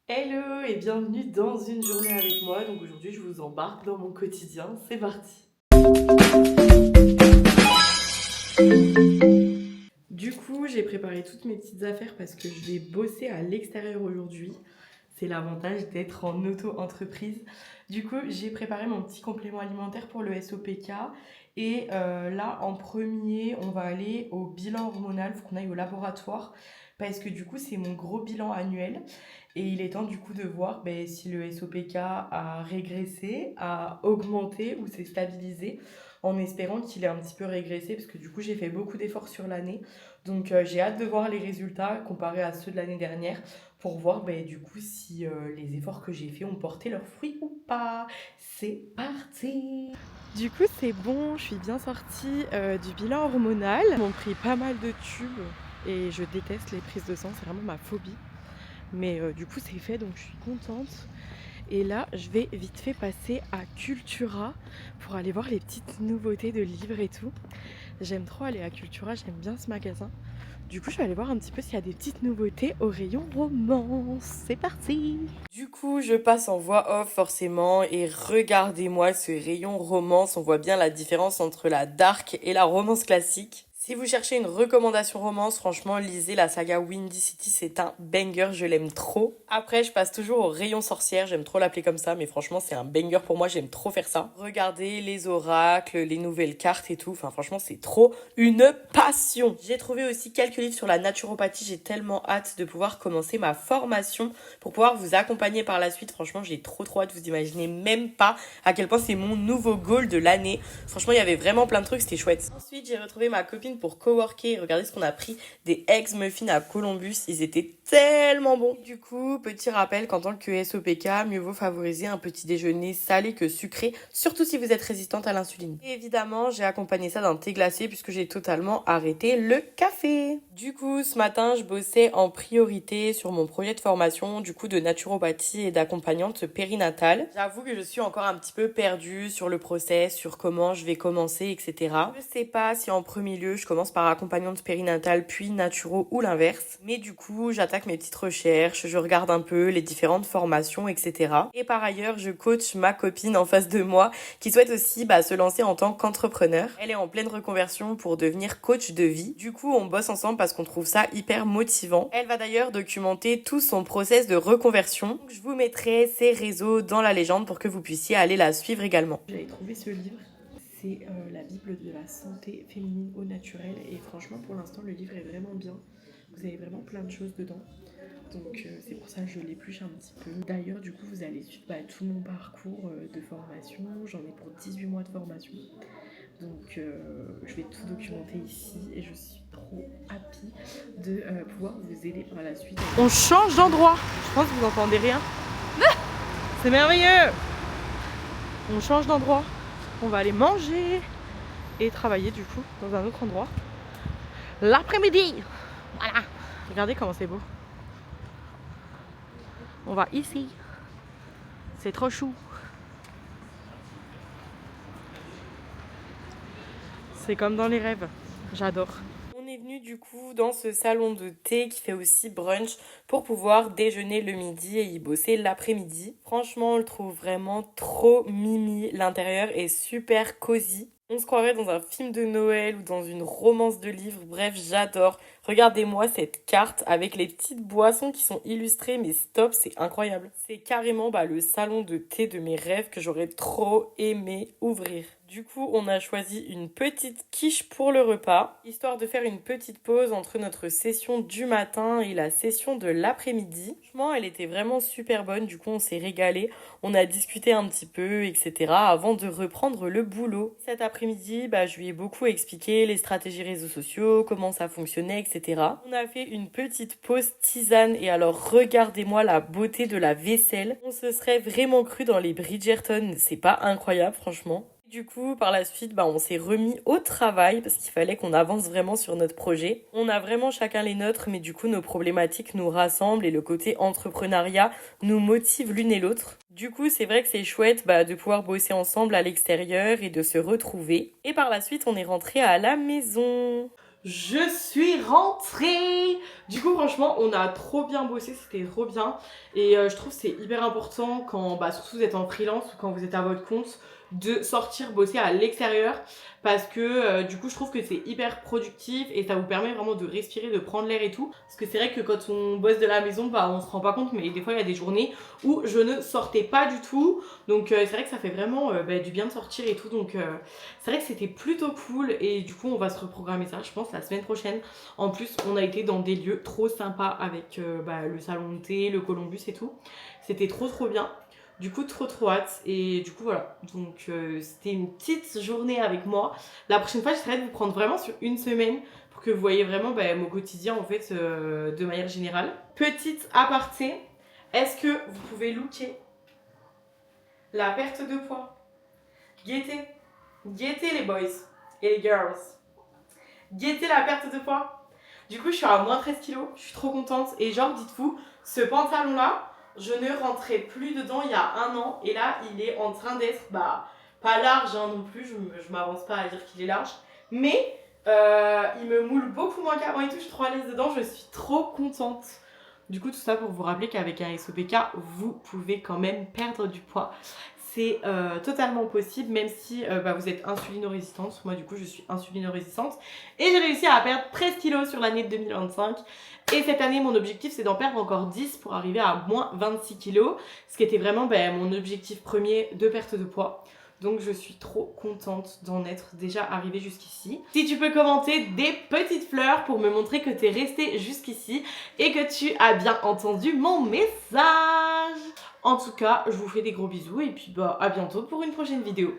Hello et bienvenue dans une journée avec moi. Donc aujourd'hui, je vous embarque dans mon quotidien. C'est parti. Du coup, j'ai préparé toutes mes petites affaires parce que je vais bosser à l'extérieur aujourd'hui. C'est l'avantage d'être en auto-entreprise. Du coup, j'ai préparé mon petit complément alimentaire pour le SOPK. Et là, en premier, on va aller au bilan hormonal. Il faut qu'on aille au laboratoire. Parce que du coup, c'est mon gros bilan annuel. Et il est temps du coup de voir si le SOPK a régressé, a augmenté ou s'est stabilisé. En espérant qu'il ait un petit peu régressé. Parce que du coup, j'ai fait beaucoup d'efforts sur l'année. Donc j'ai hâte de voir les résultats comparés à ceux de l'année dernière pour voir du coup si les efforts que j'ai faits ont porté leurs fruits ou pas. C'est parti. Du coup c'est bon, je suis bien sortie du bilan hormonal. Ils m'ont pris pas mal de tubes et je déteste les prises de sang, c'est vraiment ma phobie. Mais du coup c'est fait donc je suis contente. Et là je vais vite fait passer à Cultura pour aller voir les petites nouveautés de livres et tout. J'aime trop aller à Cultura, j'aime bien ce magasin. Du coup, je vais aller voir un petit peu s'il y a des petites nouveautés au rayon romance. C'est parti! Du coup, je passe en voix off forcément et regardez-moi ce rayon romance. On voit bien la différence entre la dark et la romance classique. Si vous cherchez une recommandation romance, franchement, lisez la saga Windy City, c'est un banger, je l'aime trop. Après, je passe toujours au rayon sorcière, j'aime trop l'appeler comme ça, mais franchement, c'est un banger pour moi, j'aime trop faire ça. Regardez les oracles, les nouvelles cartes et tout, enfin franchement, c'est trop une passion. J'ai trouvé aussi quelques livres sur la naturopathie, j'ai tellement hâte de pouvoir commencer ma formation pour pouvoir vous accompagner par la suite. Franchement, j'ai trop hâte, vous imaginez même pas à quel point c'est mon nouveau goal de l'année. Franchement, il y avait vraiment plein de trucs, c'était chouette. Ensuite, j'ai retrouvé ma copine pour coworker. Regardez ce qu'on a pris, des eggs muffins à Columbus. Ils étaient tellement bons. Du coup, petit rappel qu'en tant que SOPK, mieux vaut favoriser un petit déjeuner salé que sucré, surtout si vous êtes résistante à l'insuline. Et évidemment, j'ai accompagné ça d'un thé glacé puisque j'ai totalement arrêté le café. Du coup, ce matin, je bossais en priorité sur mon projet de formation, du coup, de naturopathie et d'accompagnante périnatale. J'avoue que je suis encore un petit peu perdue sur le process, sur comment je vais commencer, etc. Je sais pas si en premier lieu, je commence par accompagnante périnatale, puis naturo ou l'inverse. Mais du coup, j'attaque mes petites recherches, je regarde un peu les différentes formations, etc. Et par ailleurs, je coach ma copine en face de moi qui souhaite aussi se lancer en tant qu'entrepreneur. Elle est en pleine reconversion pour devenir coach de vie. Du coup, on bosse ensemble parce qu'on trouve ça hyper motivant. Elle va d'ailleurs documenter tout son process de reconversion. Donc, je vous mettrai ses réseaux dans la légende pour que vous puissiez aller la suivre également. J'avais trouvé ce livre. C'est la Bible de la santé féminine au naturel. Et franchement, pour l'instant, le livre est vraiment bien. Vous avez vraiment plein de choses dedans. Donc c'est pour ça que je l'épluche un petit peu. D'ailleurs, du coup, vous allez suivre tout mon parcours de formation. J'en ai pour 18 mois de formation. Donc je vais tout documenter ici et je suis trop happy de pouvoir vous aider par la suite. On change d'endroit. Je pense que vous n'entendez rien. C'est merveilleux. On change d'endroit. On va aller manger et travailler du coup dans un autre endroit. L'après-midi. Voilà. Regardez comment c'est beau. On va ici. C'est trop chou. C'est comme dans les rêves. J'adore. On est venu du coup dans ce salon de thé qui fait aussi brunch pour pouvoir déjeuner le midi et y bosser l'après-midi. Franchement, on le trouve vraiment trop mimi. L'intérieur est super cosy. On se croirait dans un film de Noël ou dans une romance de livre. Bref, j'adore. Regardez-moi cette carte avec les petites boissons qui sont illustrées. Mais stop, c'est incroyable. C'est carrément le salon de thé de mes rêves que j'aurais trop aimé ouvrir. Du coup, on a choisi une petite quiche pour le repas, histoire de faire une petite pause entre notre session du matin et la session de l'après-midi. Franchement, elle était vraiment super bonne. Du coup, on s'est régalé. On a discuté un petit peu, etc. avant de reprendre le boulot. Cet après-midi, je lui ai beaucoup expliqué les stratégies réseaux sociaux, comment ça fonctionnait, etc. On a fait une petite pause tisane et alors regardez-moi la beauté de la vaisselle. On se serait vraiment cru dans les Bridgerton. C'est pas incroyable, franchement. Du coup, par la suite, on s'est remis au travail parce qu'il fallait qu'on avance vraiment sur notre projet. On a vraiment chacun les nôtres, mais du coup, nos problématiques nous rassemblent et le côté entrepreneuriat nous motive l'une et l'autre. Du coup, c'est vrai que c'est chouette de pouvoir bosser ensemble à l'extérieur et de se retrouver. Et par la suite, on est rentré à la maison. Je suis rentrée. Du coup franchement on a trop bien bossé, c'était trop bien. Et je trouve que c'est hyper important quand, surtout vous êtes en freelance ou quand vous êtes à votre compte, de sortir bosser à l'extérieur. Parce que du coup je trouve que c'est hyper productif et ça vous permet vraiment de respirer, de prendre l'air et tout. Parce que c'est vrai que quand on bosse de la maison, on se rend pas compte, mais des fois il y a des journées où je ne sortais pas du tout. Donc c'est vrai que ça fait vraiment du bien de sortir et tout. Donc c'est vrai que c'était plutôt cool et du coup on va se reprogrammer ça je pense la semaine prochaine. En plus on a été dans des lieux trop sympas avec le salon de thé, le Columbus et tout. C'était trop bien. Du coup trop hâte et du coup voilà. Donc c'était une petite journée avec moi. La prochaine fois j'essaierai de vous prendre vraiment sur une semaine pour que vous voyez vraiment mon quotidien en fait de manière générale. Petite aparté, est-ce que vous pouvez looker la perte de poids? Guettez les boys et les girls. Guettez la perte de poids. Du coup, je suis à moins 13 kilos. Je suis trop contente. Et genre, dites-vous, ce pantalon-là, je ne rentrais plus dedans il y a un an. Et là, il est en train d'être, pas large non plus. Je m'avance pas à dire qu'il est large. Mais il me moule beaucoup moins qu'avant et tout. Je suis trop à l'aise dedans. Je suis trop contente. Du coup, tout ça pour vous rappeler qu'avec un SOPK, vous pouvez quand même perdre du poids. C'est totalement possible, même si vous êtes insulino-résistante. Moi, du coup, je suis insulino-résistante. Et j'ai réussi à perdre 13 kilos sur l'année 2025. Et cette année, mon objectif, c'est d'en perdre encore 10 pour arriver à moins 26 kilos. Ce qui était vraiment mon objectif premier de perte de poids. Donc je suis trop contente d'en être déjà arrivée jusqu'ici. Si tu peux commenter des petites fleurs pour me montrer que tu es resté jusqu'ici et que tu as bien entendu mon message. En tout cas, je vous fais des gros bisous et puis à bientôt pour une prochaine vidéo.